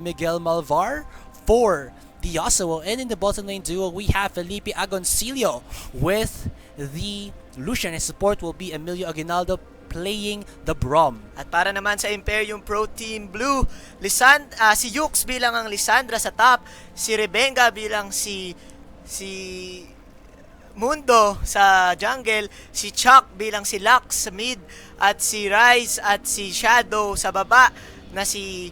Miguel Malvar for the Yasuo. And in the bottom lane duo, we have Felipe Agoncillo with the Lucian. His support will be Emilio Aguinaldo playing the Brom. At para naman sa Imperium Pro Team Blue, si Yux bilang ang Lisandra sa top, si Rebenga bilang si Mundo sa jungle, si Chuck bilang si Lux sa mid, at si Rise at si Shadow sa baba na si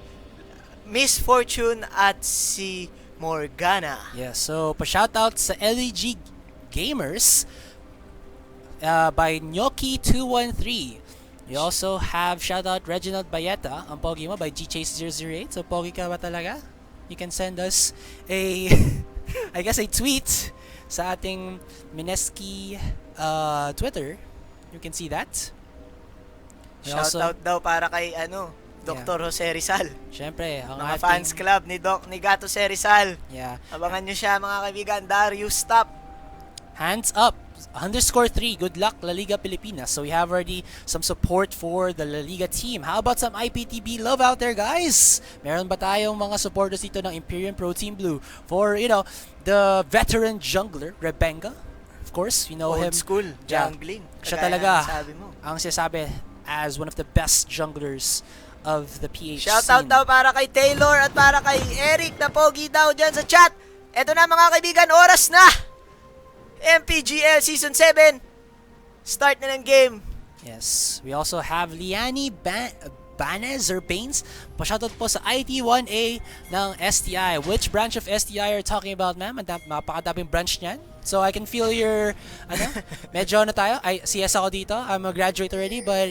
Miss Fortune at si Morgana. Yeah, so pa-shoutout sa LEG Gamers by Nyoki213. We also have shoutout Reginald Bayeta, ang pogi mo, by gchase008. So pogi ka ba talaga? You can send us a I guess a tweet sa ating Mineski Twitter. You can see that. Shoutout daw para kay Dr. Jose Rizal. Siyempre, ang mga ating fans club ni Gato Jose Rizal. Yeah. Abangan nyo siya mga kaibigan. Darius Top. Hands up. _3. Good luck, La Liga Pilipinas. So we have already some support for the La Liga team. How about some IPTB love out there, guys? Meron ba tayong mga supporters dito ng Imperium Pro Team Blue for, the veteran jungler, Rebenga? Of course, you know him. Old school jungling. Siya talaga ang sinasabi as one of the best junglers of the PH Shoutout scene. daw para kay Taylor at para kay Eric na pogi daw dyan sa chat. Eto na mga kaibigan, oras na! MPGL Season 7. Start na ng game. Yes. We also have Liani Banez or Baines. Pa-shoutout po sa IT1A ng STI. Which branch of STI are you talking about, ma'am? Mapakadaming branch niyan. So I can feel your, medyo tayo. CS ako dito. I'm a graduate already, but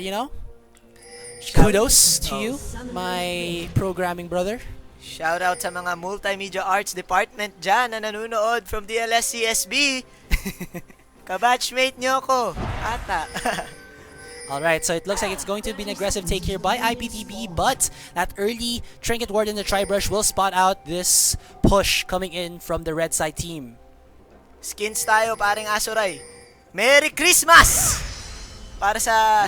kudos to you, my programming brother. Shoutout sa mga Multimedia Arts Department dyan na nanonood from DLS-CSB. Kabatchmate nyo ko. Ata. Alright, so it looks like it's going to be an aggressive take here by IPTB, but that early Trinket Ward in the Tri-Brush will spot out this push coming in from the red side team. Skins tayo, paring Asurai. Merry Christmas! Para sa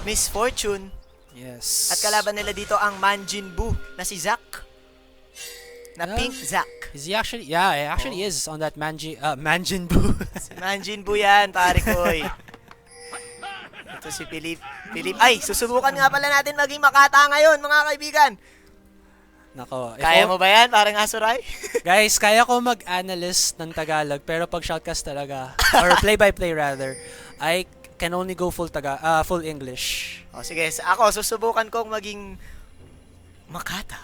Miss Fortune. Yes. At kalaban nila dito ang Manjean na si Zack. Na pink Zack. Is he actually? Yeah, he actually is on that Manjean Boo. Si Manjean yan, pare ko. Ito si Philip. Ay, susubukan nga pala natin maging makata ngayon, mga kaibigan. Nako. Kaya mo ba yan, parang Asurai? Guys, kaya ko mag-analyst ng Tagalog, pero pag shoutcast talaga, or play-by-play rather, I can only go full English. O sige, ako susubukan kong maging makata.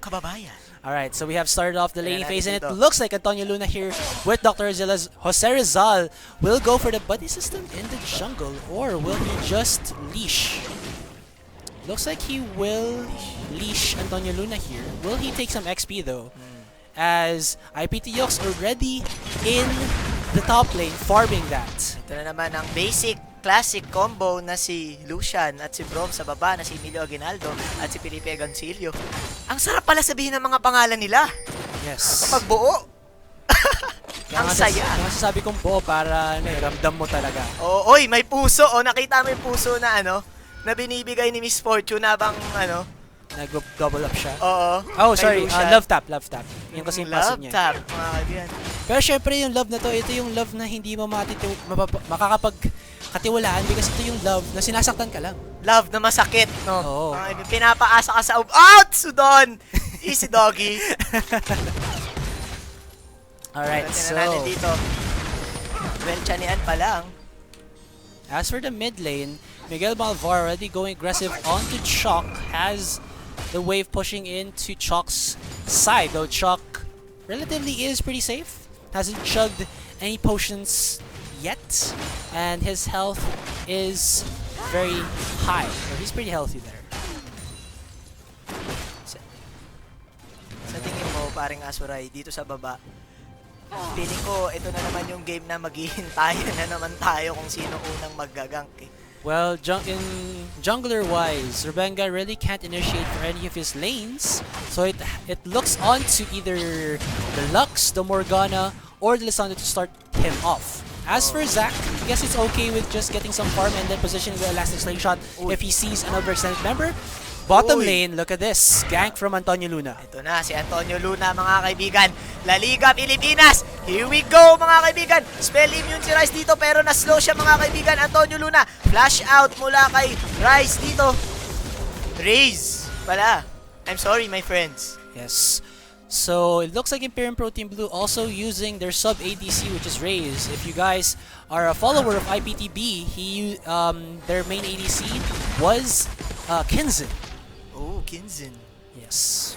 Kababayan. Alright, so we have started off the lane phase, and it looks like Antonio Luna here with Dr. Jose Rizal will go for the buddy system in the jungle, or will he just leash? Looks like he will leash Antonio Luna here. Will he take some XP though? As IPT Yux already in the top lane, farming that. Ito na naman ang basic classic combo na si Lucian at si Brom sa baba na si Emilio Aguinaldo at si Felipe Agoncillo. Ang sarap pala sabihin ng mga pangalan nila. Yes. Kapag buo. Ang saya. Ang masasabi kong buo para ramdam mo talaga. Oy, may puso. Nakita mo yung puso na na binibigay ni Miss Fortune habang nag-gobble up siya. Oo. Oh, sorry. Love tap. Yung kasi yung passive niya. Love tap, mga kaibigan. Pero syempre yung love na to, ito yung love na hindi mo makakapagkatiwalaan because ito yung love na sinasaktan ka lang. Love na masakit, no? Oo. Pinapaasa ka sa out! Sudon! Easy doggy. Alright, so dito. Well, chanian pa lang. As for the mid lane, Miguel Malvar already going aggressive onto Chalk, has the wave pushing into Chalk's side, though Chalk relatively is pretty safe. Hasn't chugged any potions yet, and his health is very high. So he's pretty healthy there. Sa tingin mo, paring Asurai, dito sa baba, feeling ko, ito na naman yung game na maghihintayan na naman tayo kung sino unang maggagank eh. Well, in jungler-wise, Rebenga really can't initiate for any of his lanes, so it looks on to either the Lux, the Morgana, or the Lisandro to start him off. As for Zack, I guess it's okay with just getting some farm and then positioning the elastic slingshot if he sees another extended member. bottom Uy. lane, look at this. Gank from Antonio Luna. Ito na, si Antonio Luna, mga kaibigan. La Liga Pilipinas. Here we go, mga kaibigan. Spell immune si Rice dito, pero na-slow siya, mga kaibigan. Antonio Luna, flash out mula kay Rice dito. Raze pala. I'm sorry, my friends. Yes. So, it looks like Imperium Pro Team Blue also using their sub ADC, which is Raze. If you guys are a follower of IPTB, their main ADC was Kinzen. Oh, Kinzen. Yes.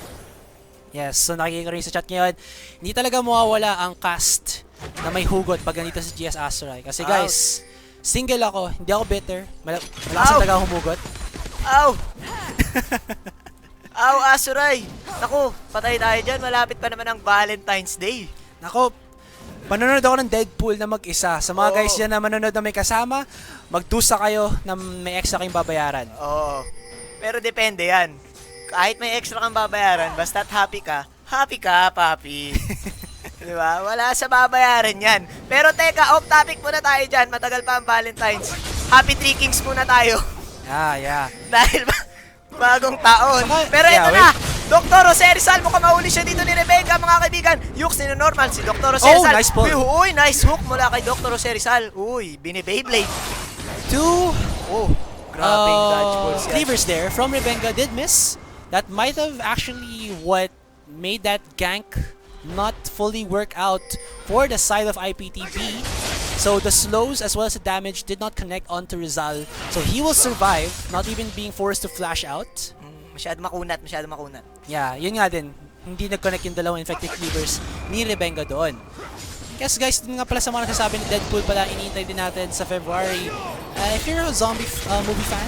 Yes, so nakikita rin sa chat ngayon, hindi talaga mawawala ang cast na may hugot pag ganito sa GS Asurai. Kasi guys, single ako, hindi ako bitter, malakas talaga humugot. Ow! Ow, Asurai! Naku, patay tayo dyan. Malapit pa naman ang Valentine's Day. Nako, manonood ako ng Deadpool na mag-isa. Sa mga guys dyan na manonood na may kasama, magdusa kayo na may extra kayong babayaran. Oo. Pero depende yan. Kahit may extra kang babayaran, basta't happy ka, papi. Diba? Wala sa babayaran yan. Pero teka, off topic muna tayo dyan. Matagal pa ang Valentine's. Happy Three Kings muna tayo. Yeah. Dahil bagong taon. Pero ito wait. na, Dr. Jose Rizal, mukhang mahuli siya dito ni Rebecca, mga kaibigan. Yux, normal si Dr. Jose Rizal. Nice pull. Uy, nice hook mula kay Dr. Jose Rizal. Uy, bini-Beyblade. Grabing dodgeball siya. Cleavers there from Rebenga did miss. That might have actually what made that gank not fully work out for the side of IPTB. So the slows as well as the damage did not connect onto Rizal. So he will survive, not even being forced to flash out. Masyado makunat. Yeah, yun nga din. Hindi nag-connect yung dalawang infected cleavers ni Rebenga doon. Yes guys, dun nga pala sa mga nasasabi ni Deadpool pala, iniintay din natin sa February. If you're a zombie movie fan,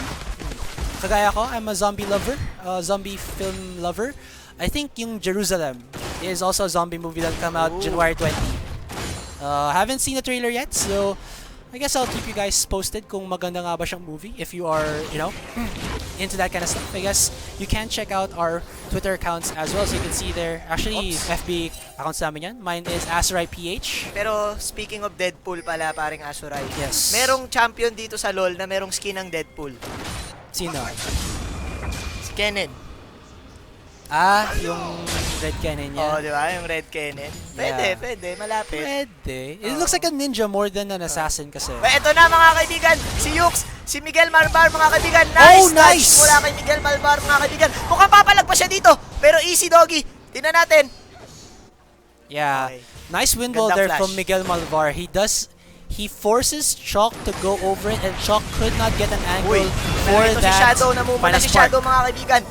kagaya ko, I'm a zombie lover, zombie film lover. I think yung Jerusalem is also a zombie movie that'll come out January 20. Haven't seen the trailer yet, so I guess I'll keep you guys posted kung maganda nga ba siyang movie. If you are, into that kind of stuff, I guess you can check out our Twitter accounts as well, so you can see there. Actually, FB accounts namin yan. Mine is Asurai PH. Pero speaking of Deadpool pala, paring Asurai. Yes. Merong champion dito sa LoL na merong skin ng Deadpool. Sino? Si Kennen. Yung red cannon niya. Oh, di ba? Yung red cannon. Pwede, malapit. Pwede. It looks like a ninja more than an assassin kasi. Ito na, mga kaibigan, si Yux, si Miguel Malbar, mga kaibigan. Nice! Nice! Mula kay Miguel Malbar, mga kaibigan. Mukhang papalag pa siya dito, pero easy doggy. Tingnan natin. Yeah. Okay. Nice win wall Gandang there flash. from Miguel Malvar. He forces Chalk to go over it, and Chalk could not get an angle for ito that si Shadow, namumula final si spark. Shadow, mga kaibigan.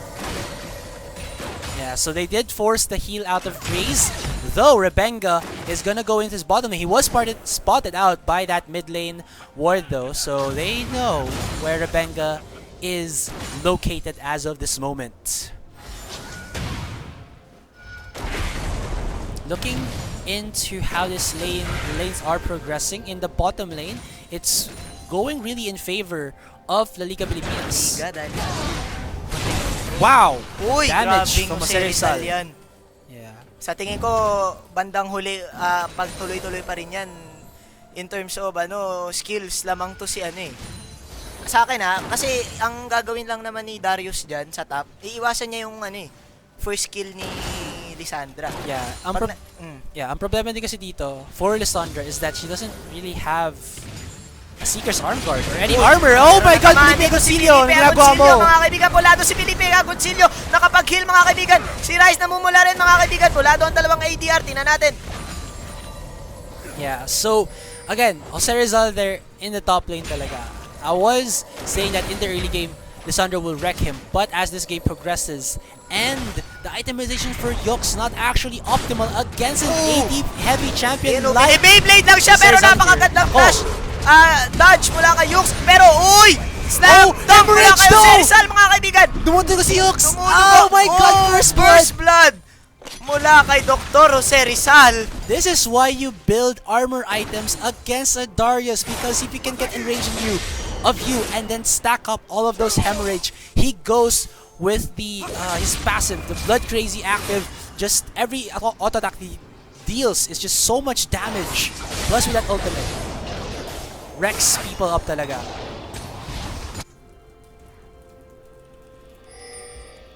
Yeah, so they did force the heal out of Raze, though Rebenga is gonna go into his bottom lane. He was spotted out by that mid lane ward though, so they know where Rebenga is located as of this moment. Looking into how this lanes are progressing in the bottom lane, it's going really in favor of La Liga Pilipinas. Wow! Uy, Damage grabing from Jose Rizal Rizal. yan. Yeah. Sa tingin ko, bandang huli, pag tuloy-tuloy pa rin yan, in terms of skills lamang to si Sa akin kasi ang gagawin lang naman ni Darius dyan sa top, iiwasan niya yung first kill ni Lissandra. Yeah, ang problema din kasi dito for Lissandra is that she doesn't really have a Seeker's Arm Guard or any armor. Oh my God, Felipe Agoncillo! Ang ginagawa mo! Mga kaibigan, pulado si Felipe Agoncillo. Nakapag-heal, mga kaibigan. Si Rice namumula rin, mga kaibigan. Pulado ang dalawang ADR. Tingnan natin. Yeah, so again, Jose Rizal there in the top lane talaga. I was saying that in the early game, Lissandra will wreck him, but as this game progresses and the itemization for Yux not actually optimal against an AD heavy champion like Beyblade lang siya, pero napakagandang flash. Dodge mula kay Yux, pero snap dunk mula kay Jose Rizal, mga kaibigan. Dumudugo si Yux! Oh my God, first blood mula kay Dr. Jose Rizal. This is why you build armor items against a Darius, because if he can get enraged of you and then stack up all of those hemorrhage, he goes with his passive, the blood crazy active. Just every auto attack he deals is just so much damage. Plus with that ultimate, wrecks people up talaga.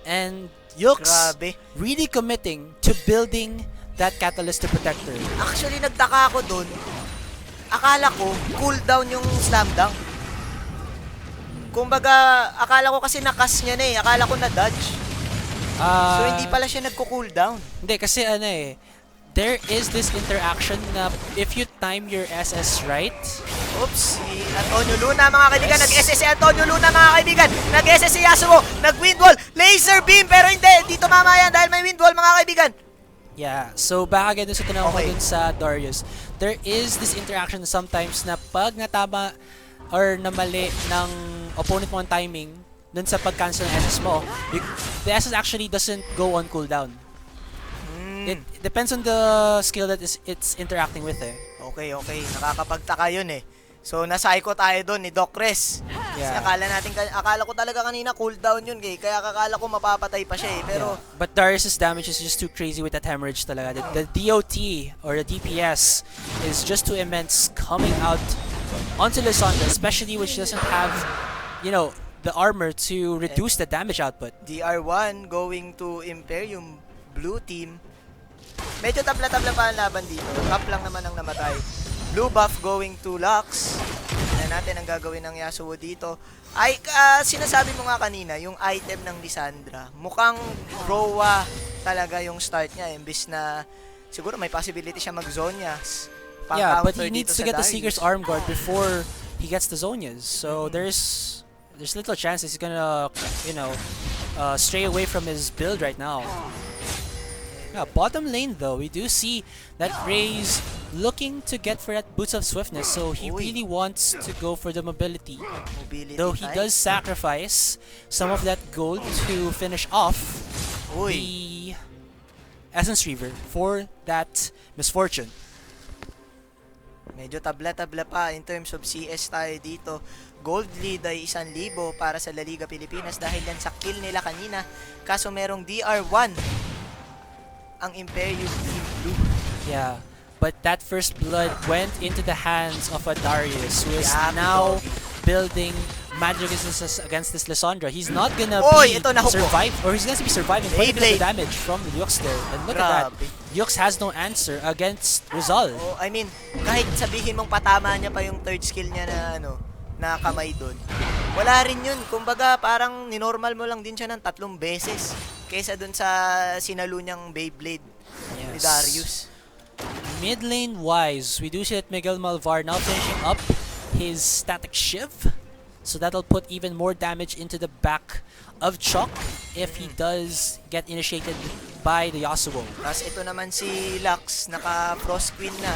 And Yux Grabe. really committing to building that catalyst to protect her. Actually, nagtaka ako dun. Akala ko, cooldown yung slam dunk. Kumbaga, akala ko kasi nakas niya na eh. Akala ko na-dodge. So, hindi pala siya nagko-cooldown. Hindi, kasi there is this interaction na if you time your SS right. Oops, si Antonio Luna mga kaibigan. Nag-SS si Antonio Luna mga kaibigan. Nag-SS si Yasuo. Nag-windwall. Laser beam. Pero hindi. Di tumama yan dahil may windwall mga kaibigan. Yeah, so back again dun sa tinawag ko Okay. dun sa Darius. There is this interaction sometimes na pag natama or namali ng opponent mo ang timing dun sa pag-cancel ng SS mo, the SS actually doesn't go on cooldown. It depends on the skill that it's interacting with eh. Okay. Nakakapagtaka yun eh. So, nasa-psycho tayo doon ni Doc Res. Kasi Yeah. akala ko talaga kanina cooldown yun eh. Kaya akala ko mapapatay pa siya eh. Pero, But Darius' damage is just too crazy with that hemorrhage talaga. The DOT or the DPS is just too immense coming out onto Lysandra, especially when she doesn't have, the armor to reduce the damage output. DR1 going to Imperium Blue Team. Medyo tabla-tabla pa ang laban dito. Top lang naman ang namatay. Blue buff going to Lux. Tignan natin ang gagawin ng Yasuo dito. Ay, sinasabi mo nga kanina, yung item ng Lysandra, mukhang Roa talaga yung start niya. Imbis na, siguro may possibility siya mag-Zonyas. Yeah, but he needs to get the Seeker's Arm Guard before he gets the Zonias. So there's little chance he's gonna, stray away from his build right now. Yeah, bottom lane though, we do see that Ray's looking to get for that Boots of Swiftness, so he really wants to go for the mobility. Though he does sacrifice some of that gold to finish off the Essence Reaver for that misfortune. Medyo tabla-tabla pa in terms of CS tayo dito. Gold lead ay 1,000 para sa La Liga Pilipinas dahil yan sa kill nila kanina. Kaso merong DR1 ang Imperium Team Blue. Yeah, but that first blood went into the hands of a Darius who is now building magic against this Lysandra. He's not gonna he's gonna be surviving quite a bit of the damage from the Yux there. And look at that, Yux has no answer against Rizal. Oh, I mean, kahit sabihin mong patama niya pa yung third skill niya na kamay doon. Wala rin yun. Kumbaga, parang ninormal mo lang din siya ng 3 beses kaysa doon sa sinalo niyang Beyblade ni Darius. Mid lane wise, we do see that Miguel Malvar now finishing up his static shiv. So that'll put even more damage into the back of Chuck if he does get initiated by the Yasuo. Tapos ito naman si Lux, naka-Frost Queen na.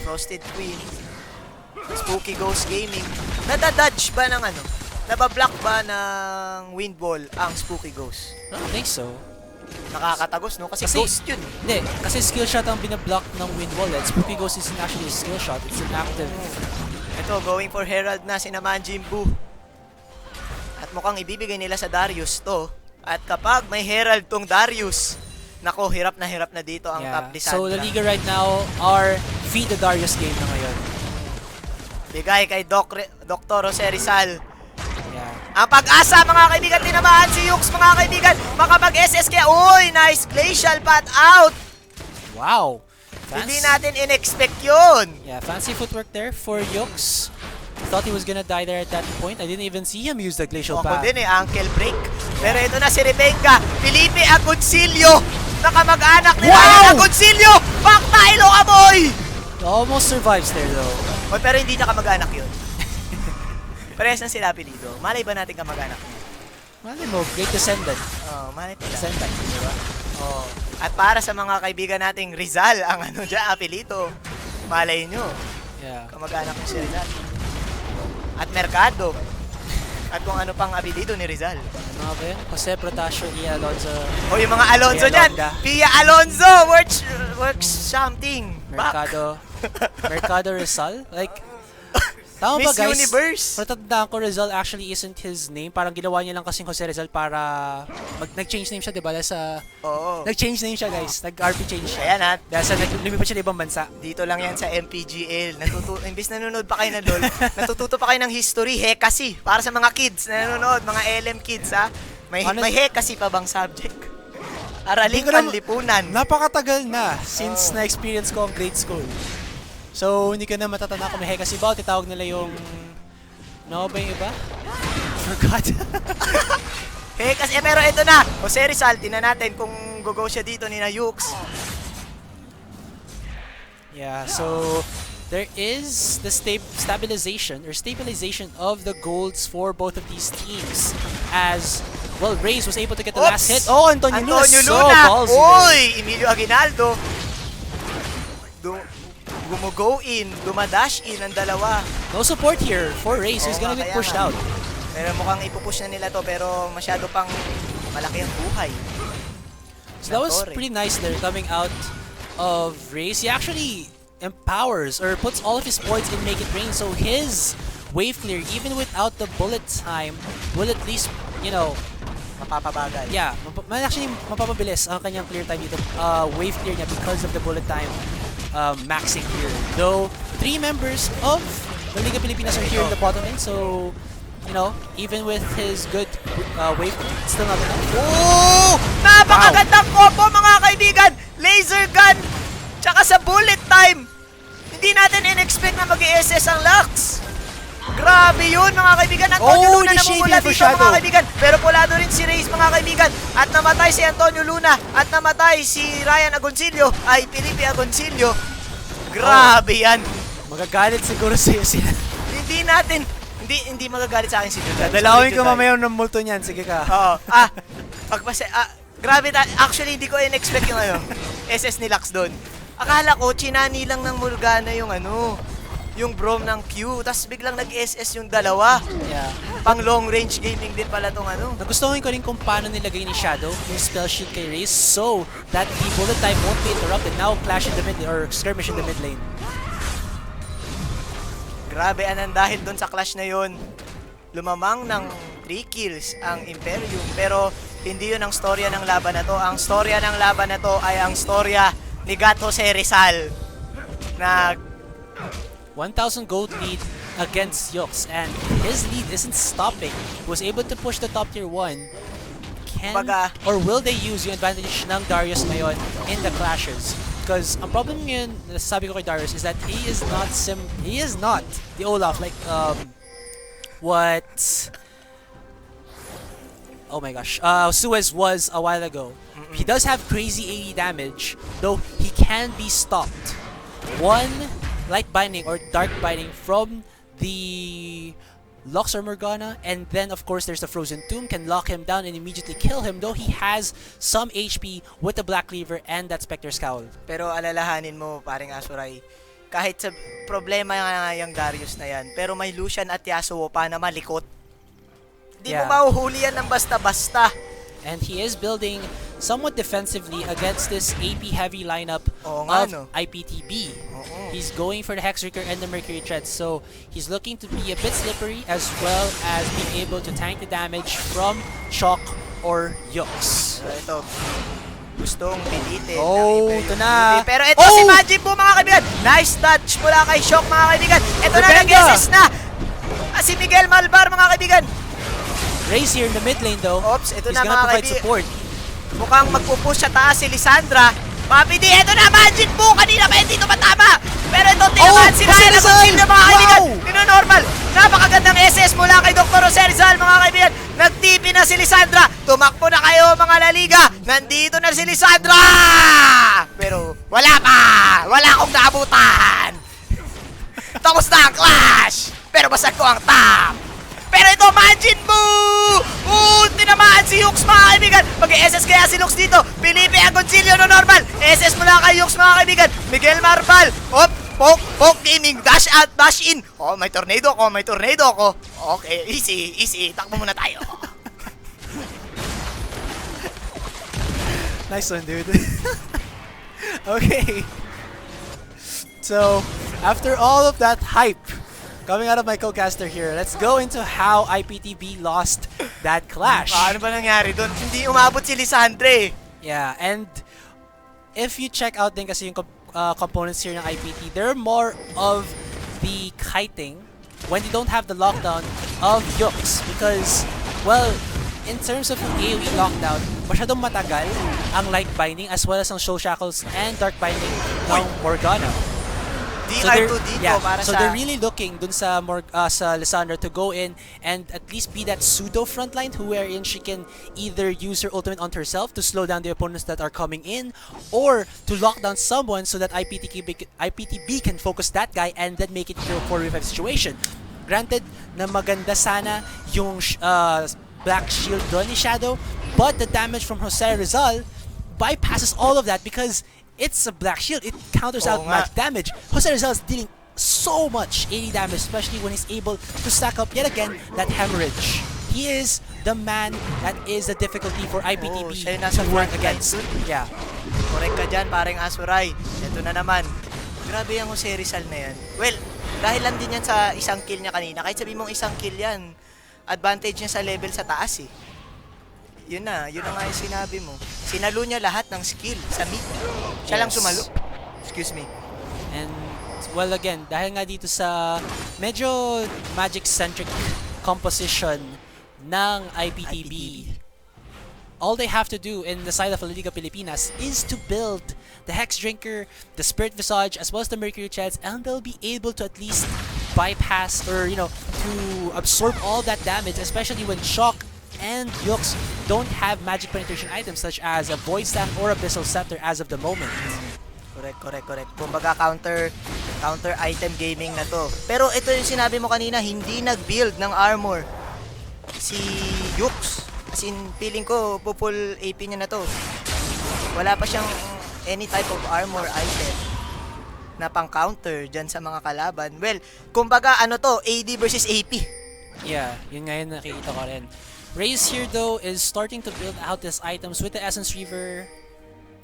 Frosted Queen. Spooky Ghost Gaming. Nadadodge ba ng Nabablock ba ng Windwall ang Spooky Ghost? I don't think so. Nakakatagos, no? Kasi ghost yun. Hindi, kasi skill shot ang binablock ng Windwall. Spooky Ghost isn't actually a skill shot, it's an active. Ito, going for Herald na si Manjean. At mukhang ibibigay nila sa Darius to. At kapag may Herald tong Darius, nako, hirap na dito ang top Lysandra. So the Liga right now are feed the Darius game na ngayon. Bigay kay Dr. Jose Rizal. Yeah. Ang pag-asa mga kaibigan, tinamaan si Yux mga kaibigan. Makapag-SS kaya, nice glacial path out. Wow. Hindi natin in-expect yun. Yeah, fancy footwork there for Yux. Thought he was gonna die there at that point. I didn't even see him use the glacial path. Ako din ankle break. Pero ito na si Rebenga. Felipe Agoncillo. Nakamag-anak nila yung Agoncillo. Paktailo amoy. Almost survives there though. Pero hindi niya kamag-anak yun. Parehas na sila apelido. Malay ba natin kamag-anak niya? Malay mo, great descendant. Malay nila. Descendant, di ba? At para sa mga kaibigan nating Rizal, ang dyan, apelito. Malay nyo. Yeah. Kamag-anak niya si Rizal. At Mercado. At kung ano pang apelido ni Rizal. Ano ba yun? Jose Protasio, Ian Alonso. O yung mga Alonso dyan. Pia Alonso works something. Mercado. Mercado Rizal? Like, tama ba Miss guys? Universe. Matandaan ko, Rizal actually isn't his name. Parang ginawa niya lang kasing Jose Rizal para nag-change name siya, diba? Nag-change name siya guys. Nag-RP change siya. Ayan Dahil sa lumipat siya na ibang bansa. Dito lang yan sa MPGL. Imbis nanonood pa kayo ng LOL, natututo pa kayo ng history, hekasi. Para sa mga kids na nanonood, mga LM kids ha. May Honest- kasi pa bang subject? Hindi Araling ko na- panlipunan. Napakatagal na since na-experience ko ang grade school. So, hindi ka na matatanda kung may heka si Bao. Titawag nila yung... Ano ba yung iba? Forgot. Kasi pero ito na. Jose Rizal, tingnan natin kung go siya dito ni na Yux. Yeah, so there is the stabilization of the golds for both of these teams. As well, Reyes was able to get the last hit. Oh, Antonio Luna, so ballsy there. Uy, Emilio Aguinaldo. Gumugo in, dumadash in ang dalawa. No support here for Reyes, who's gonna get pushed out. Pero mukhang ipupush na nila to, pero masyado pang malaki ang buhay. So that was pretty nice there coming out of Reyes. He actually empowers or puts all of his points in Make It Rain. So his wave clear, even without the bullet time, will at least, you know, Mapapabagal. yeah, actually mapapabilis ang kanyang clear time dito. Wave clear niya because of the bullet time maxing here. Though 3 members of the Liga Pilipinas are here in the bottom lane, so you know, even with his good wave, it's still not enough. Oh! Napakagandang combo mga kaibigan! Laser gun! Tsaka sa bullet time! Hindi natin in-expect na mag-i-SS ang Lux! Grabe yun mga kaibigan! Antonio Luna namumula dito mga kaibigan! Pero pulado rin si Reyes mga kaibigan! At namatay si Antonio Luna! At namatay si Ryan Agoncillo! Ay, Felipe Agoncillo! Grabe yan! Magagalit siguro sila. Hindi natin... Hindi magagalit sa akin si Juday. Dalawin ko mamaya ng multo niyan. Sige ka. Oo. Grabe actually hindi ko in-expect yung SS ni Lux doon. Akala ko chinani lang ng Morgana yung yung Brom ng Q, tapos biglang nag-SS yung dalawa. Yeah. Pang long range gaming din pala tong Nagustuhan ko rin kung paano nilagay ni Shadow yung spell shield kay Reyes so that the bullet time won't be interrupted. Now clash in the mid or skirmish in the mid lane. Grabe, dahil doon sa clash na yun, lumamang ng 3 kills ang Imperium. Pero hindi yun ang storya ng laban na to. Ang storya ng laban na to ay ang storya ni Gato Jose Rizal na 1,000 gold lead against Yux, and his lead isn't stopping. He was able to push the top tier 1. Or will they use yung advantage ng Darius ngayon in the clashes? Because ang problem yun, nasasabi ko kay Darius, is that he is not the Olaf like what oh my gosh, Suez was a while ago. He does have crazy AD damage, though he can be stopped. One light binding or dark binding from the Lux or Morgana, and then of course there's the Frozen Tomb, can lock him down and immediately kill him, though he has some HP with the Black Cleaver and that Spectre's Cowl. Pero alalahanin mo, paring Asurai, kahit sa problema yung Darius na yan, pero may Lucian at Yasuo pa na malikot. Di mo mahuhuli yan ng basta-basta. And he is building somewhat defensively against this AP heavy lineup of IPTB. He's going for the Hexbreaker and the Mercury Treads, so he's looking to be a bit slippery as well as being able to tank the damage from Shock or Yux. Ito, gustong pilitin. Oh, ito na. Pero ito si Manjean po mga kaibigan. Nice touch mula kay Shock mga kaibigan. Ito na nag-SS na. Si Miguel Malvar mga kaibigan. Reyes here in the mid lane though. Oops, ito he's na gonna mga provide kaibigan. support. Mukhang magpupush sa taas si Lisandra. Papi D, ito na Manjean po. Kanina pa hindi ito matama. Pero ito tinamaan si Ryan Agoncillo mga kaibigan. Normal. Napakagandang SS mula kay Dr. Jose Rizal mga kaibigan. Nag-TP na si Lisandra. Tumakbo na kayo mga La Liga. Nandito na si Lisandra. Pero wala pa. Wala akong naabutan. Tapos na ang clash. Pero basag ko ang top. Pero ito, Manjean Boo! Tinamaan si Yux mga kaibigan. Mag-SS kaya si Lux dito. Felipe Agoncillo no normal. SS mula kay Yux mga kaibigan. Miguel Marval. Poke gaming. Dash out, dash in. Oh, may tornado ako. Okay, easy. Takbo muna tayo. Nice one, dude. Okay. So, after all of that hype coming out of my co-caster here, let's go into how IPTB lost that clash. Ano ba nangyari doon? Hindi umabot si Lisandre. Yeah, and if you check out din kasi yung components here ng IPT, they're more of the kiting when they don't have the lockdown of Yux. Because, well, in terms of AoE lockdown, masyadong matagal ang light binding as well as ang show shackles and dark binding ng Morgana. DR2 dito para so sa... they're really looking dun sa sa Lissandra to go in and at least be that pseudo frontline wherein she can either use her ultimate onto herself to slow down the opponents that are coming in or to lock down someone so that IPTB can focus that guy and then make it into a 4v5 situation. Granted na maganda sana yung Black Shield doon ni Shadow, but the damage from Jose Rizal bypasses all of that because it's a Black Shield. It counters out magic damage. Jose Rizal is dealing so much 80 damage, especially when he's able to stack up yet again that hemorrhage. He is the man that is the difficulty for IPTB siya yung nasa to work front against. line. Yeah. Correct ka dyan, parang Asurai. Ito na naman. Grabe yung Jose Rizal na yan. Well, dahil lang din yan sa isang kill niya kanina. Kahit sabi mong isang kill yan, advantage niya sa level sa taas eh. Yun na nga yung sinabi mo. Sinalo niya lahat ng skill sa mid. Siya lang sumalo. Excuse me. And, well again, dahil nga dito sa medyo magic-centric composition ng IPTB, all they have to do in the side of the Liga Pilipinas is to build the Hex Drinker, the Spirit Visage, as well as the Mercury Chance, and they'll be able to at least bypass or, to absorb all that damage, especially when Shock and Yux don't have magic penetration items such as a Void Staff or Abyssal Scepter as of the moment. Correct. Kumbaga counter item gaming na to. Pero ito yung sinabi mo kanina, hindi nag-build ng armor si Yux. As in, feeling ko, full AP niya na to. Wala pa siyang any type of armor item na pang-counter dyan sa mga kalaban. Well, kumbaga ano to, AD versus AP. Yeah, yun nga yun nakikita ko rin. Raze here though is starting to build out his items with the Essence Reaver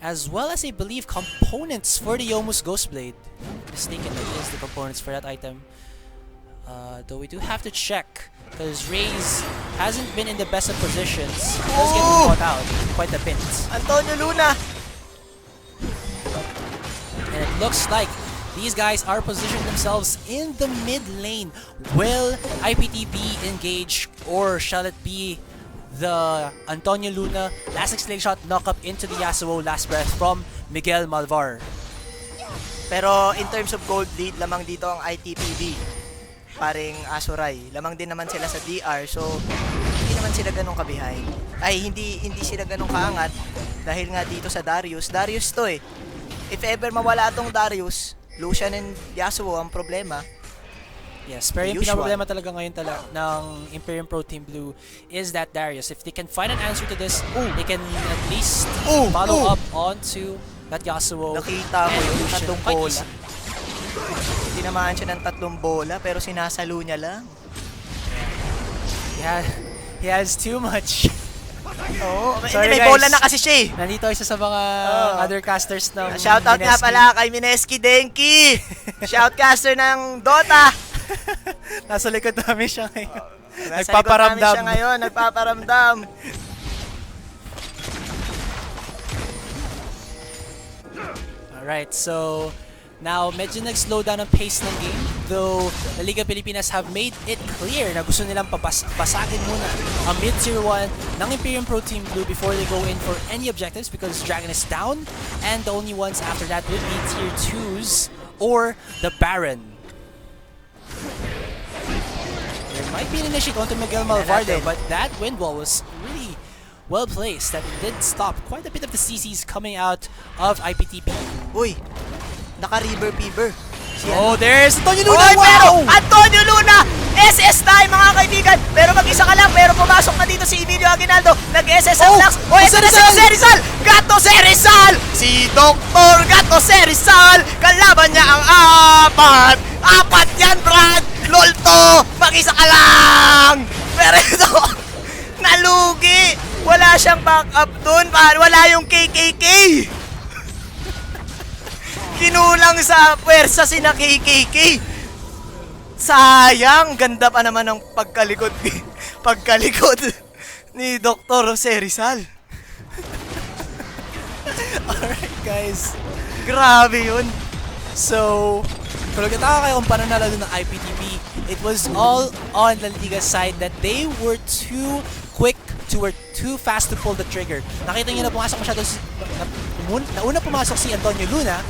as well as I believe components for the Yomu's Ghostblade. Mistaken, that is the components for that item. Though we do have to check because Raze hasn't been in the best of positions. He's getting caught out quite a bit. Antonio Luna! And it looks like these guys are positioning themselves in the mid lane. Will IPTB engage or shall it be the Antonio Luna last slingshot shot knock up into the Yasuo last breath from Miguel Malvar? Pero in terms of gold lead, lamang dito ang ITPB. Paring Asurai. Lamang din naman sila sa DR. So, hindi naman sila ganun ka-behind. Ay, hindi sila ganun kaangat. Dahil nga dito sa Darius. Darius to eh. If ever mawala atong Darius, Lucian and Yasuo ang problema. Yes, pero yung pinaproblema talaga ngayon ng Imperium Pro Team Blue is that Darius. If they can find an answer to this, they can at least follow up onto that Yasuo. Nakita mo yung tatlong bola. Tinamaan siya ng tatlong bola pero sinasalo niya lang. Yeah, he has too much. Oo, sorry may guys. bola na kasi siya eh. Nandito isa sa mga other casters ng shoutout nga pala kay Mineski Denki. Shoutcaster ng Dota. Nasa likod namin siya ngayon. Nagpaparamdam. Nagpaparamdam. Alright, so now medyo nag-slow down ang pace ng game. Though the Liga Pilipinas have made it clear na gusto nilang pasagin muna ang mid tier 1 ng Imperium Pro Team Blue before they go in for any objectives because Dragon is down and the only ones after that would be tier 2s or the Baron. There might be an initiate onto Miguel Malvar though, but that wind wall was really well placed. That did stop quite a bit of the CCs coming out of IPTB. Uy, naka-River Fever. There's Antonio Luna! Wow! Pero Antonio Luna! SS time mga kaibigan! Pero mag-isa ka lang, pero pumasok na dito si Emilio Aguinaldo. Nag-SS ang Lux. Ito na si Jose Rizal! Gato si Rizal! Si Dr. Gato si Rizal! Kalaban niya ang apat! Apat yan, Brad! LOL to! Mag-isa ka lang! Pero ito, nalugi! Wala siyang backup dun, wala yung KKK! Kinulang sa puwersa si na KKK. Sayang, ganda pa naman ng pagkalikod ni Dr. Jose Rizal. Alright guys. Grabe yun. So, kung nagtataka kayo kung paano nalalo ng IPTB, it was all on the Liga side that they were too quick to two were too fast to pull the trigger. Nakita niyo na pumasok masyado nauna pumasok si Antonio Luna,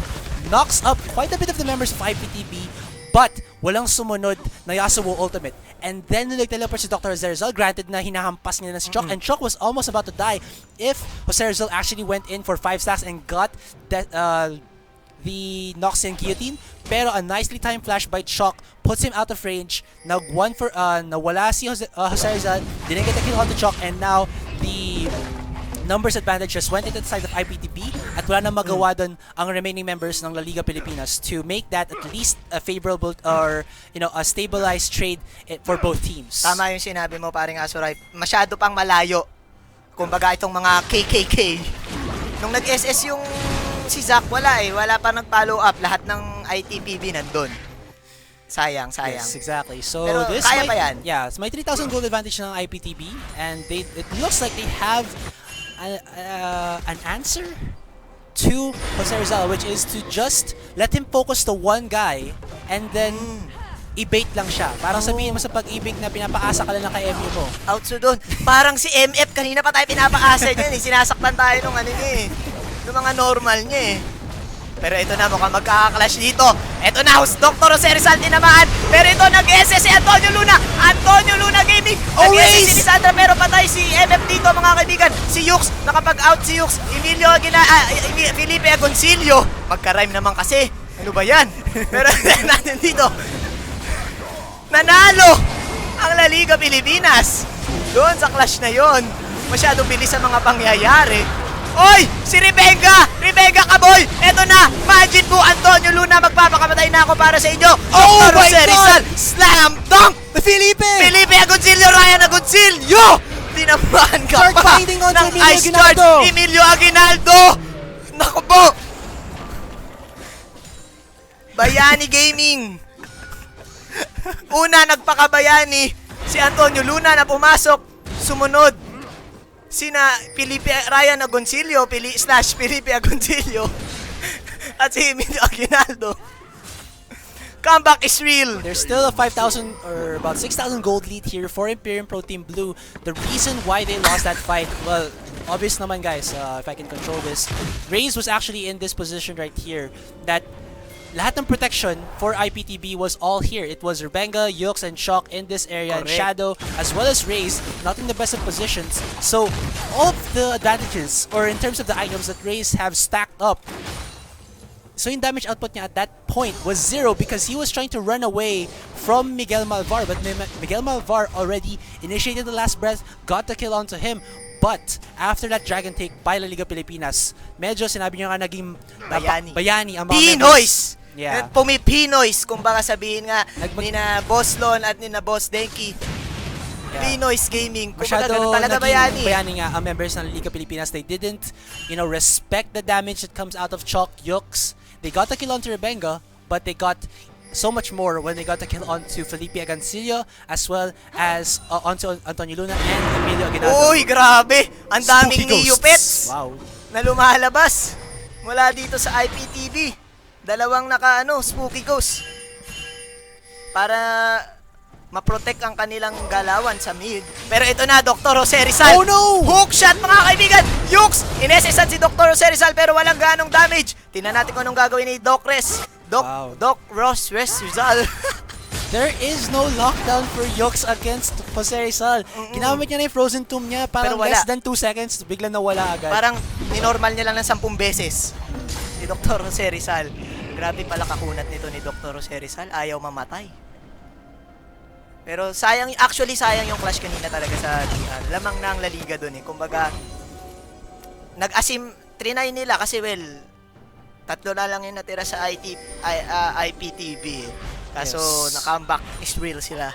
knocks up quite a bit of the members of IPTB, but walang sumunod na Yasuo ultimate. And then nung nag-teleport si Dr. Jose Rizal, granted na hinahampas niya na si Chok, and Chok was almost about to die if Jose Rizal actually went in for 5 stacks and got that, the Noxian Guillotine. Pero a nicely timed flash by Chok puts him out of range. Nawala si Jose Rizal, didn't get the kill on the Chok, and now the numbers advantage just went into the side of IPTB at wala na magawa doon ang remaining members ng La Liga Pilipinas to make that at least a favorable or a stabilized trade for both teams. Tama yung sinabi mo, paring Asurai. Masyado pang malayo. Kumbaga itong mga KKK. Nung nag-SS yung si Zack, wala pa nag-follow up. Lahat ng ITPB nandun. Sayang. Yes, exactly. So pero this kaya pa yan. Yeah, it's my 3,000 gold advantage ng IPTB, and it looks like they have an answer to Jose Rizal, which is to just let him focus to one guy and then i-bait lang siya. Parang sabihin mo sa pag-ibig na pinapaasa ka lang na kay MU mo. Outso doon. Parang si MF, kanina pa tayo pinapaasa niya. Sinasaktan tayo nung nung mga normal niya Pero ito na, mukhang magkaka-clash dito. Ito na, Dr. Jose Rizal tinamaan. Pero ito, nag-SS si Antonio Luna. Antonio Luna Gaming. Nag-SS si Sandra, pero patay si MF dito, mga kaibigan. Si Yux, nakapag-out si Yux. Felipe Agoncillo. Magka-rhyme naman kasi. Ano ba yan? Pero natin dito. Nanalo ang La Liga Pilipinas. Doon sa clash na yon. Masyadong bilis ang mga pangyayari. Oy! Si Rebecca! Rebecca Kaboy! Eto na! Imagine po, Antonio Luna, magpapakamatay na ako para sa inyo! Oh Dr. my Jose Rizal! Slam dunk! Felipe! Felipe Agoncillo! Ryan Agoncillo! Tinamaan ka pa ng Ice Charge! Emilio Aguinaldo! Naku po! Bayani Gaming! Una, nagpakabayani si Antonio Luna na pumasok. Sumunod sina Ryan Agoncillo Felipe Agoncillo at si Emilio Aguinaldo. Comeback is real. There's still a 5,000 or about 6,000 gold lead here for Imperium Pro Team Blue. The reason why they lost that fight, well, obvious naman guys, if I can control this. Raze was actually in this position right here that lahat ng protection for IPTB was all here. It was Rubenga, Yux, and Shock in this area, and Shadow, as well as Raze, not in the best of positions. So, all of the advantages, or in terms of the items that Raze have stacked up, so yung damage output niya at that point was 0 because he was trying to run away from Miguel Malvar, but Miguel Malvar already initiated the last breath, got the kill onto him. But after that dragon take by La Liga Pilipinas, medyo sinabi niyo nga naging bayani ang mga Pinoys! Yeah. Pumipinoys, kumbaga sabihin nga ni na Boss Lon at ni na Boss Denki. Yeah. Pinoys Gaming. Kumbaga ganun talaga bayani. Bayani nga ang members ng Liga Pilipinas. They didn't, respect the damage that comes out of Chok, Yux. They got the kill onto Rebenga, but they got so much more when they got the kill onto Felipe Agoncillo as well as onto Antonio Luna and Emilio Aguinaldo. Uy, grabe! Ang daming niyupits na lumalabas mula dito sa IPTV. Dalawang spooky ghost para ma-protect ang kanilang galawan sa mid. Pero ito na, Dr. Jose Rizal. Oh no! Hook shot, mga kaibigan! Yux! Inesesan si Dr. Jose Rizal pero walang ganong damage. Tingnan natin kung anong gagawin ni Doc Res. Doc Ross Rizal. There is no lockdown for Yux against Jose Rizal. Ginamit niya na yung Frozen Tomb niya, parang less than 2 seconds, biglang nawala agad. Parang ninormal niya lang ng 10 beses. Ni Dr. Jose Rizal. Grabe pala kakunat nito ni Dr. Jose Rizal. Ayaw mamatay. Pero sayang yung clash kanina talaga sa lamang na ang La Liga doon Kumbaga, nag-asim, trinay nila kasi tatlo na lang yung natira sa IPTB. Kaso, na-comeback is real sila.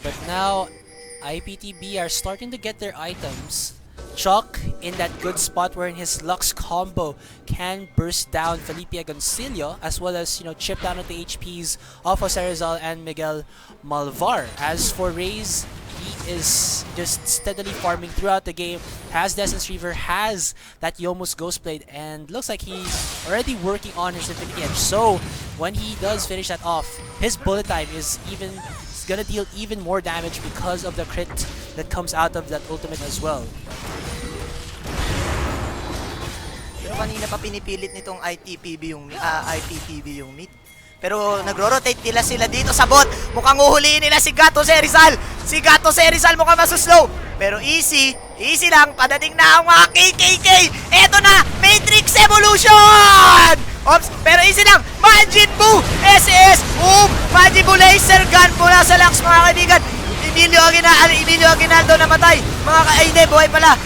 But now, IPTB are starting to get their items. Chok in that good spot where his Lux combo can burst down Felipe Agoncillo as well as chip down at the HPs of Jose Rizal and Miguel Malvar. As for Raze, he is just steadily farming throughout the game, has Essence Reaver, has that Yomu's Ghostblade, and looks like he's already working on his Infinity Edge. So when he does finish that off, his bullet time is gonna deal even more damage because of the crit that comes out of that ultimate as well. Pero kanina pa pinipilit nitong IPTV yung mid. Pero nagro-rotate nila sila dito sa bot. Mukhang uhuliin nila si Gato Serizal. Si Gato Serizal mukhang masuslow. Pero easy lang. Padating na ang mga KKK. Eto na, Matrix Evolution! Ops, pero easy lang. Manjean Boo, SS, boom! Manjean Boo laser gun mula sa Lux, mga kaibigan. Emilio Aguinaldo namatay. Hindi, buhay pala.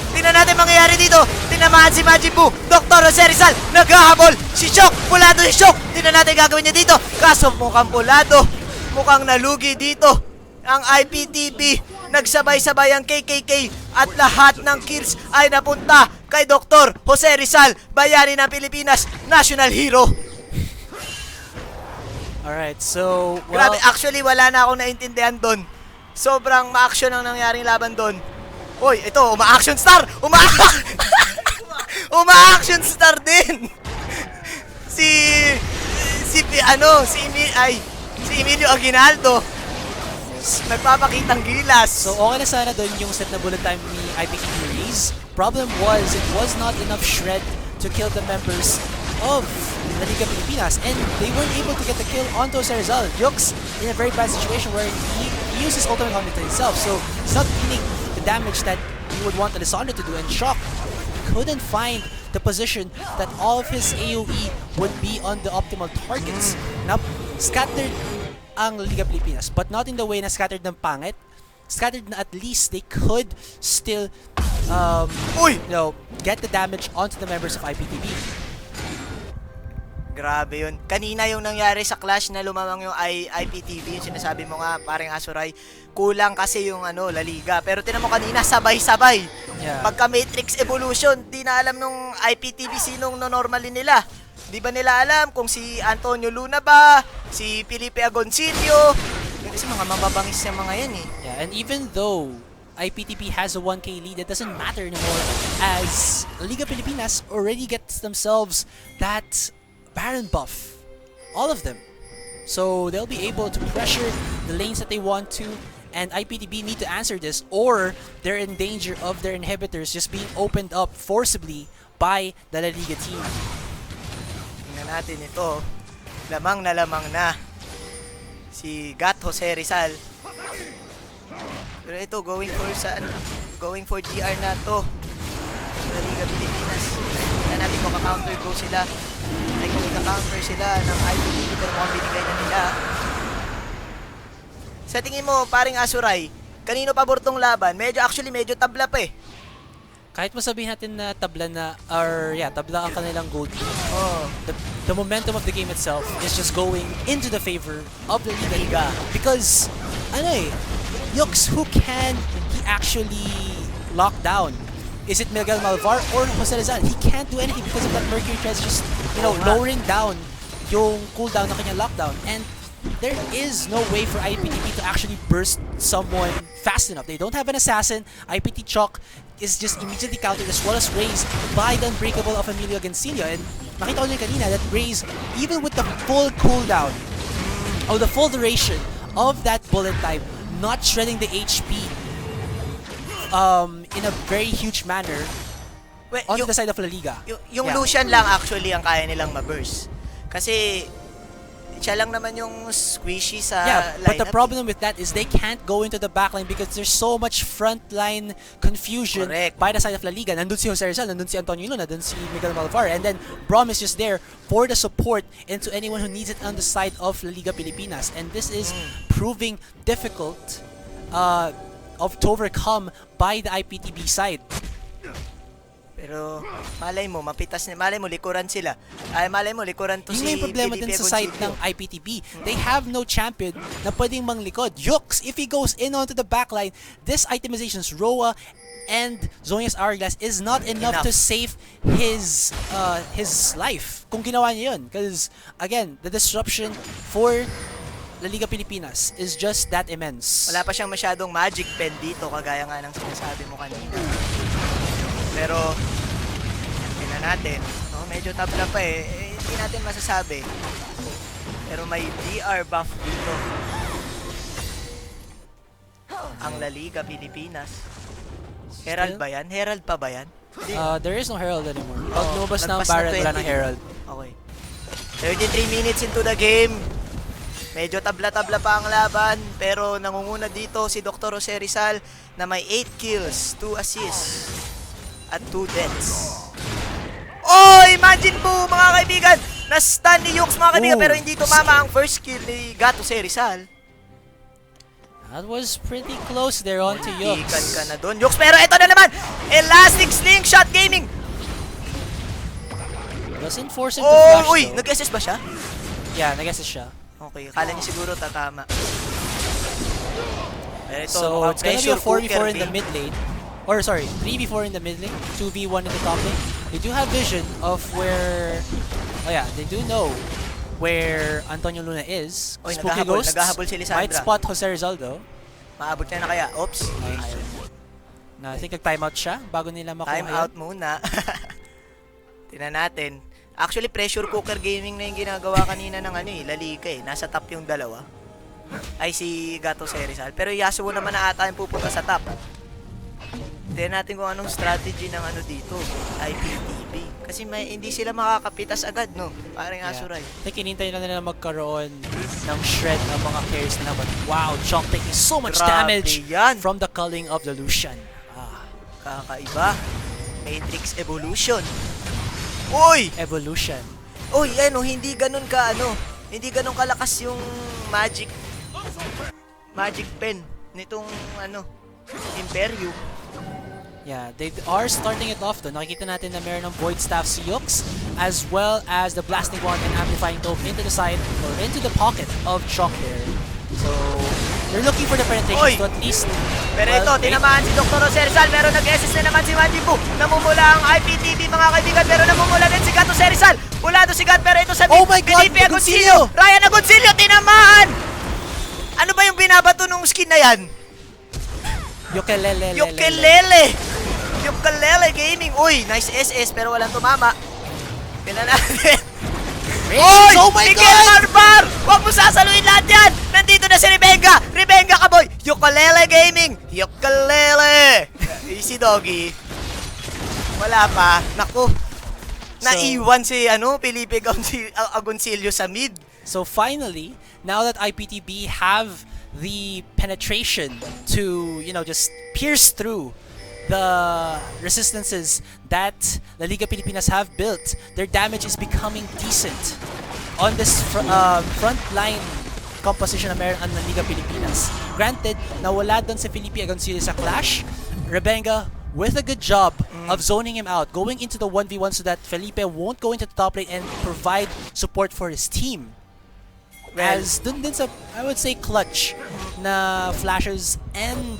Tingnan natin mangyayari dito. Tinamaan si Manjean Boo. Dr. Jose Rizal naghahabol. Si Shock. Pulado si Shock. Tingnan natin gagawin niya dito. Kaso mukhang pulado. Mukhang nalugi dito. Ang IPTV. Nagsabay-sabay ang KKK. At lahat ng kills ay napunta kay Dr. Jose Rizal. Bayani ng Pilipinas. National Hero. Alright, so... Well, grabe, actually wala na akong naintindihan doon. Sobrang ma-action ang nangyaring laban doon. Uy, ito, uma-action star! Uma-action star din! si Emilio Aguinaldo. Nagpapakitang gilas. So, okay na sana doon yung set na bullet time ni IPT Reese. Problem was, it was not enough shred to kill the members of the Liga Pilipinas, and they weren't able to get the kill onto Serizal. Yux in a very bad situation where he uses ultimate on himself, so he's not dealing the damage that you would want Alessandro to do, and Shock couldn't find the position that all of his AoE would be on the optimal targets. Now, scattered ang Liga Pilipinas, but not in the way na scattered ng pangit. Scattered na at least they could still get the damage onto the members of IPTV. Grabe yun. Kanina yung nangyari sa clash na lumamang yung IPTV, yung sinasabi mo nga, parang Asurai, kulang kasi yung La Liga. Pero tinan mo kanina, sabay-sabay. Yeah. Pagka Matrix Evolution, di na alam nung IPTV sinong normalin nila. Di ba nila alam kung si Antonio Luna ba, si Felipe Agoncillo. Kasi mga mababangis yung mga yan eh. Yeah, and even though IPTP has a 1k lead, it doesn't matter anymore as Liga Pilipinas already gets themselves that Baron buff, all of them. So they'll be able to pressure the lanes that they want to, and IPTB need to answer this, or they're in danger of their inhibitors just being opened up forcibly by the La Liga team. Tingnan natin ito. Lamang na si Gat Jose Rizal. Pero ito, going for GR na to. La Liga Pilipinas. Tingnan natin kung ka-counter go sila. Ay kung ika-counter sila ng IPT, pero mukhang binigay na nila. Sa tingin mo, paring Asurai, kanino pabor tong laban? Medyo tabla pa eh. Kahit masabihin natin na tabla ang kanilang goal team. Oh. The momentum of the game itself is just going into the favor of the Liga. Because, Yux, who can he actually lock down? Is it Miguel Malvar or Jose Rizal? He can't do anything because of that Mercury Treads just, lowering down yung cooldown na kanyang lockdown. And there is no way for IPTP to actually burst someone fast enough. They don't have an assassin. IPT Chalk is just immediately countered as well as raised by the unbreakable of Emilio Agoncillo. And nakita ko nyo kanina that Raze, even with the full cooldown, or the full duration of that bullet time, not shredding the HP in a very huge manner on the side of La Liga. Yung Lucian lang actually ang kaya nilang ma-burst. Kasi siya lang naman yung squishy sa lineup. But the problem with that is they can't go into the backline because there's so much frontline confusion. Correct. By the side of La Liga. Nandun si Jose Rizal, nandun si Antonio Luna, nandun si Miguel Malvar, and then Brom is just there for the support and to anyone who needs it on the side of La Liga Pilipinas. And this is proving difficult to overcome by the IPTB side. Pero malay mo likuran sila. Malay mo likuran to si yung problema din sa side ng IPTB. They have no champion na pwedeng manglikod. Yux, if he goes in onto the backline, this itemization's Roa and Zonia's Hourglass is not enough to save his life kung ginawa niya yun. Because again, the disruption for La Liga Pilipinas is just that immense. Wala pa siyang masyadong magic pen dito kagaya nga ng sinasabi mo kanina. Pero tingnan natin, medyo tabla pa hindi natin masasabi. Pero may DR buff dito. ang La Liga Pilipinas. Herald ba yan? Herald pa ba yan? There is no Herald anymore. Pag lumabas na ang nagpas na Baron, wala 20. ng Herald. Okay. 33 minutes into the game. Medyo tabla-tabla pa ang laban, pero nangunguna dito si Dr. Jose Rizal na may 8 kills, 2 assists, at 2 deaths. Oy! Imagine po mga kaibigan! Na-stun ni Yux mga kaibigan, pero hindi tumama ang first kill ni Gato Jose Rizal. That was pretty close there on to Yux. Ikan ka na doon, Yux, pero ito na naman! Elastic Slingshot Gaming! Doesn't force him to flash Uy! though. Nag-assist ba siya? Yeah, nag-assist siya. Okay, akala niya siguro tatama. Pero ito, So, it's gonna be a 4v4 in the mid. mid lane. Or sorry, 3v4 in the mid lane, 2v1 in the top lane. They do have vision of where... Oh yeah, they do know where Antonio Luna is. Oy, Spooky naghahabol, Ghosts naghahabol si Lisandra. might spot Jose Rizaldo. Maabot niya na kaya? Oops. Nice. Na, I think nag-timeout siya bago nila makuha Time out muna. Tingnan natin. Actually, pressure cooker gaming na yung ginagawa kanina ng La Liga eh. Nasa top yung dalawa. Ay, si Gato Rizal. Pero Yasuo naman na ata yung pupunta sa top. Tingnan natin kung anong strategy ng dito. IPTB. Kasi hindi sila makakapitas agad, no? Parang Asurai. I think hinintay na nila magkaroon ng shred ng mga carries nila. But wow, Chong taking so much Grabe damage yan. from the culling of the Lucian. Kakaiba. Matrix Evolution. Uy! Evolution. Uy, hindi ganun hindi ganun kalakas yung magic pen nitong Imperium. Yeah, they are starting it off though. Nakikita natin na meron ng Void Staff si Yux, as well as the Blasting Wand and Amplifying Tome into the side, or into the pocket of Chok there. So, they're looking for the penetration to at least... Pero ito, tinamaan si Dr. Jose Rizal, pero nag-SS na naman si Manjibu. Namumula ang IPTV mga kaibigan, pero namumula din si Gato Jose Rizal. Pulado si God, pero ito sa Oh my God, Felipe Agoncillo! Ryan Agoncillo, tinamaan! Ano ba yung binabato nung skin na yan? Yokelele. Yokelele Gaming. Uy, nice SS, pero walang tumama. Pila natin. Oy! Oh my Miguel God! Barbar! Huwag mo sasaluin lahat yan! Nandito na si Rebenga! Rebenga ka boy! Yokelele Gaming! Yokelele! Easy doggy. Wala pa. Naku. Naiwan si Felipe Agoncillo sa mid. So finally, now that IPTB have the penetration to, just pierce through the resistances that the Liga Pilipinas have built, their damage is becoming decent on this front line composition na meron ang Liga Pilipinas. Granted, nawala doon si Felipe Agoncillo sa clash. Rebenga with a good job of zoning him out, going into the 1v1 so that Felipe won't go into the top lane and provide support for his team. As dun din sa, I would say, clutch na flashes and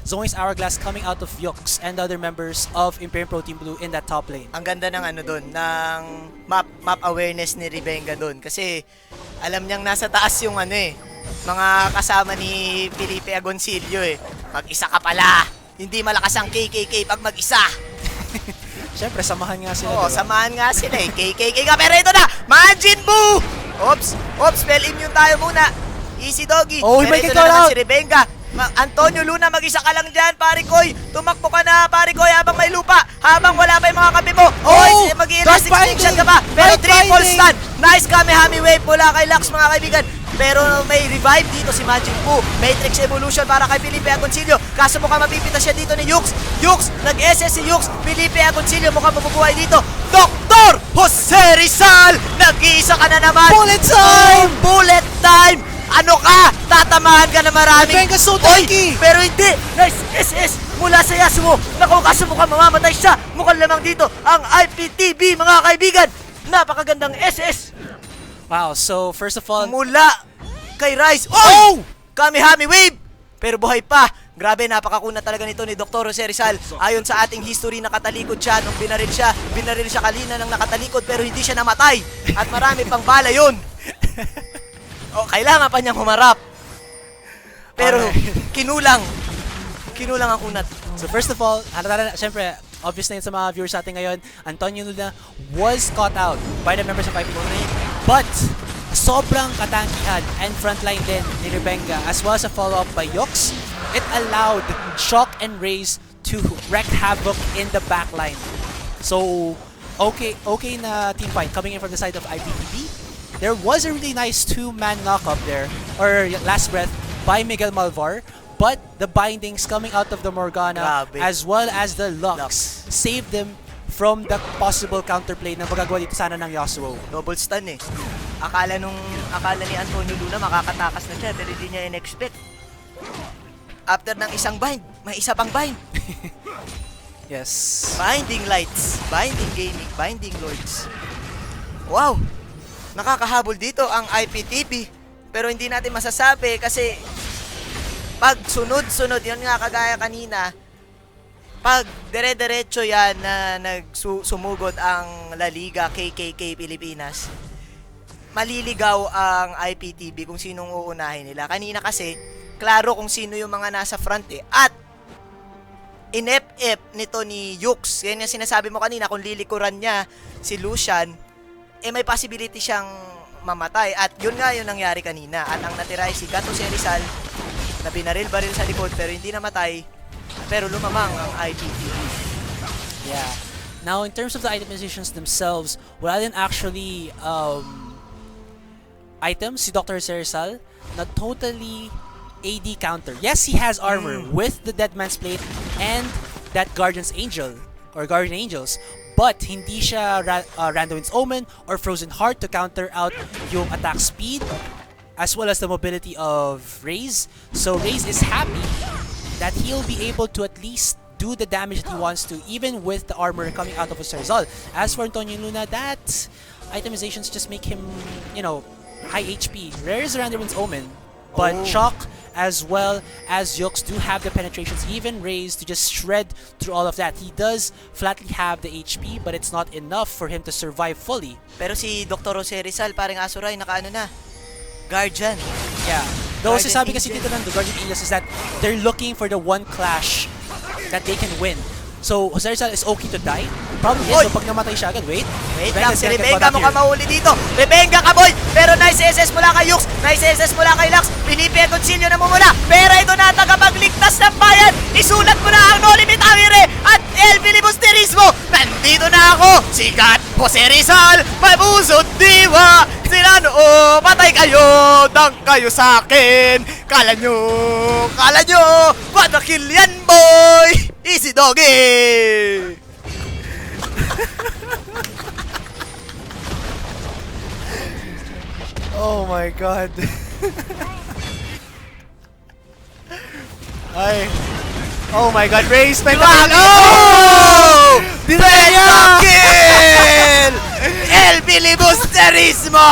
Zoe's Hourglass coming out of Yux and the other members of Imperium Pro Team Blue in that top lane. Ang ganda ng ng map awareness ni Rebenga doon kasi alam niyang nasa taas yung mga kasama ni Felipe Agoncillo eh. Mag-isa ka pala. Hindi malakas ang KKK pag mag-isa. Siyempre, samahan nga sila. Oo, samahan nga sila eh. KKK ka. Pero ito na, Manjean Boo! Oops, spell immune tayo muna. Easy doggy. Oh, pero ito na naman si Rebenga. Antonio Luna, mag-isa ka lang dyan, pare koy. Tumakbo ka na, pare koy, habang may lupa. Habang wala pa yung mga kape mo. Mag-i-elastic slingshot ka pa. Pero triple stun. Nice Kamehame Wave mula kay Lux, mga kaibigan. Pero may revive dito si Manjean Boo. Matrix Evolution para kay Felipe Agoncillo. Kaso mukhang mapipitas siya dito ni Yux. Yux, nag-SS si Yux. Felipe Agoncillo mukhang mabubuhay dito. Dr. Jose Rizal! Nag-iisa ka na naman. Bullet time! Bullet time! Ano ka? Tatamahan ka na marami. Rebenga so tanky! Pero hindi. Nice SS mula sa Yasuo. Naku, kaso mukhang mamamatay siya. Mukhang lamang dito ang IPTB, mga kaibigan. Napakagandang SS. Wow, so first of all, Mula kay Rise. Oh! Kamehame Wave! Pero buhay pa. Grabe, napakakuna talaga nito ni Dr. Jose Rizal. Ayon sa ating history, nakatalikod siya nung binaril siya kanina ng nakatalikod pero hindi siya namatay. At marami pang bala yun. Kailangan pa niyang humarap. Pero kinulang ang kunat. so first of all, siyempre, obvious na yun sa mga viewers natin ngayon, Antonio Luna was caught out by the members of IPT. But, sobrang katangkihan and frontline din ni Rebenga as well as a follow-up by Yux it allowed Shock and Raze to wreak havoc in the backline. So, okay na team fight coming in from the side of IPTB. There was a really nice two-man knock-up there, or last breath, by Miguel Malvar. But the bindings coming out of the Morgana, Grabe. as well as the Lux, Lux. saved them from the possible counterplay na magagawa dito sana ng Yasuo. Double stun eh. Akala ni Antonio Luna makakatakas na siya pero hindi niya in-expect. After ng isang bind, may isa pang bind. Yes. Binding lights, binding gaming, binding lords. Wow! Nakakahabol dito ang IPTB. Pero hindi natin masasabi kasi pag sunod-sunod, yun nga kagaya kanina, pag dire-diretso yan na sumugod ang La Liga KKK Pilipinas, maliligaw ang IPTB kung sinong uunahin nila. Kanina kasi, klaro kung sino yung mga nasa front eh. At in-F-F nito ni Yux. Yan yung sinasabi mo kanina, kung lilikuran niya si Lucian, eh may possibility siyang mamatay. At yun nga yung nangyari kanina. At ang natira ay si Gato Serizal na binaril-baril sa likod pero hindi namatay. Pero lumamang ang IPT. Yeah. Now, in terms of the itemizations themselves, wala din actually items si Dr. Serizal na totally AD counter. Yes, he has armor with the Dead Man's Plate and that Guardian's Angel or Guardian Angels, but hindi siya Random Wind's Omen or Frozen Heart to counter out yung attack speed as well as the mobility of Raze. So Raze is happy that he'll be able to at least do the damage that he wants to, even with the armor coming out of his Serizal. As for Antonio Luna, that itemizations just make him, you know, high HP. Rare is Random Wind's Omen, but Shock as well as Yux do have the penetrations, even Raze, to just shred through all of that. He does flatly have the HP, but it's not enough for him to survive fully. Pero si Dr. Jose Rizal, parang Asurai, nakaano na, Guardian. Yeah. Though Guardian sabi kasi Angel. dito ng the Guardian Angels is that they're looking for the one clash that they can win. So, Jose Rizal is okay to die. Problem is, Oy! so pag namatay siya agad, wait. Wait lang, Rebenga's si gonna get Rebenga brought up mukhang here. mahuli dito. Rebenga ka, boy! Pero nice SS mula kay Yux, nice SS mula kay Lux. Felipe Concilio na mumula. Pero ito na, tagapagligtas ng bayan. Isulat mo na ang No Limit Amire at El Filibusterismo. Nandito na ako, sikat Jose Rizal, mabusot diwa. Sila noo, patay kayo, dang kayo sa akin. Kala nyo, quadra kill yan, boy! Easy doggy! Oh my god. Ay. Oh my god, Raze, Oh! Direct kill! El Filibusterismo!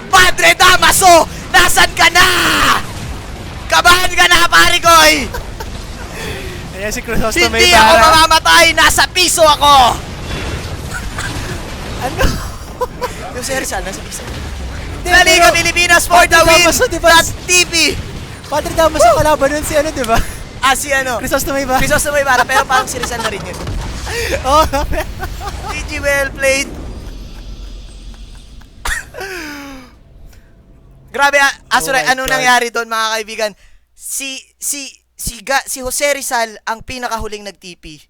Padre Damaso! Nasaan ka na? Kabahan ka na, pare koy! Ayan si Chrysostom may Hindi ako para. mamamatay! Nasa piso ako! Ano? Yung Serizal, nasa piso. La Liga Pilipinas for the win! Damaso, diba? That's TV! Padre Damas yung kalaban nun si ano, di ba? Ah, si ano? Chrysostom may ba? Pisos na may para, pero parang si Rizal na rin yun. Oh, GG, well played. Grabe, Asurai, Oh my anong God. nangyari doon, mga kaibigan? Si Jose Rizal ang pinakahuling nag-TP.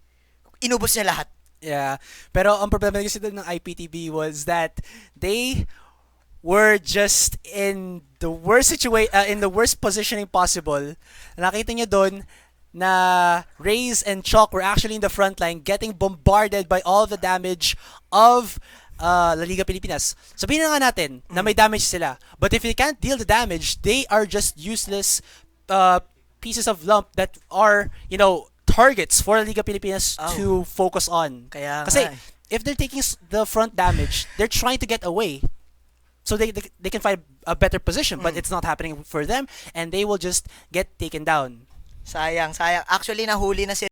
Inubos niya lahat. yeah. Pero ang problema kasi doon ng IPTB was that they were just in the worst in the worst positioning possible. Nakita niyo doon na Raze and Chalk were actually in the front line getting bombarded by all the damage of La Liga Pilipinas. Sabihin na nga natin na may damage sila. But if they can't deal the damage, they are just useless pieces of lump that are, you know, targets for La Liga Pilipinas to focus on. Kaya Kasi nga eh. if they're taking the front damage, they're trying to get away. So they can find a better position, but it's not happening for them, and they will just get taken down. Sayang. Actually, nahuli na si